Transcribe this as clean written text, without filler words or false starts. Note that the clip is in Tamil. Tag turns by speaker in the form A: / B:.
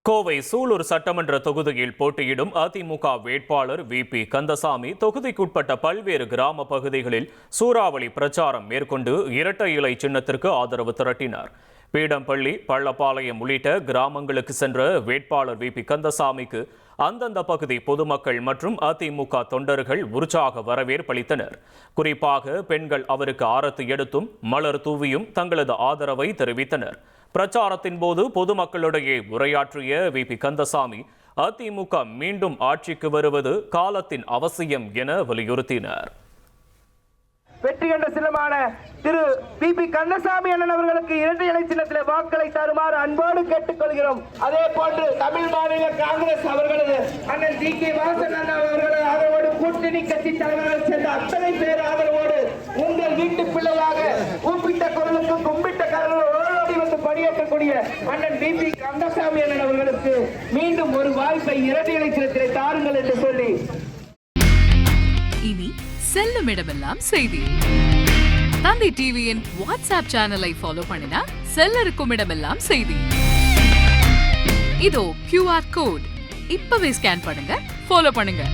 A: கோவை சூலூர் சட்டமன்ற தொகுதியில் போட்டியிடும் அதிமுக வேட்பாளர் வி.பி. கந்தசாமி தொகுதிக்குட்பட்ட பல்வேறு கிராம பகுதிகளில் சூறாவளி பிரச்சாரம் மேற்கொண்டு இரட்டை இலை சின்னத்திற்கு ஆதரவு திரட்டினார். பீடம்பள்ளி, பள்ளப்பாளையம் உள்ளிட்ட கிராமங்களுக்கு சென்ற வேட்பாளர் வி.பி. கந்தசாமிக்கு அந்தந்த பகுதி பொதுமக்கள் மற்றும் அதிமுக தொண்டர்கள் உற்சாக வரவேற்பளித்தனர். குறிப்பாக பெண்கள் அவருக்கு ஆரத்தி எடுத்தும் மலர் தூவியும் தங்களது ஆதரவை தெரிவித்தனர். பிரச்சாரத்தின் போது பொதுமக்களிடையே உரையாற்றிய வி.பி. கந்தசாமி அதிமுக மீண்டும் ஆட்சிக்கு வருவது காலத்தின் அவசியம் என வலியுறுத்தினார்.
B: வெற்றி கண்ட சின்னமான திரு வி.பி. கந்தசாமி அண்ணன் அவர்களுக்கு இரட்டை இலை சின்னத்திலே வாக்களை தருமாறு அன்போடு கேட்டுக்கொள்கிறோம். அதே போன்று தமிழ் மாநில காங்கிரஸ் அவர்களது அண்ணன் ஜி.கே. வாசன் அண்ணா அவர்களது ஆதரவோடு கூட்டணி கட்சி தலைவர்கள் சேர்ந்த அத்தனை பேர் ஆதரவோடு உங்கள் வீட்டு பிள்ளையாக கூப்பிட்ட குரலுக்கு கும்பிட்ட கரங்களோடு ஓடி வந்து பணியாற்றக்கூடிய அண்ணன் வி.பி. கந்தசாமி அண்ணன் அவர்களுக்கு மீண்டும் ஒரு வாய்ப்பை இரட்டை இலை சின்னத்திலே தாருங்கள் என்று சொல்லி
C: இனி செல்லும் இடமெல்லாம் செய்தி. தந்தை டிவியின் வாட்ஸ்அப் சேனலை ஃபாலோ பண்ணினா செல்ல இருக்கும் இடமெல்லாம் செய்தி. இதோ QR கோட் இப்பவே ஸ்கேன் பண்ணுங்க, ஃபாலோ பண்ணுங்க.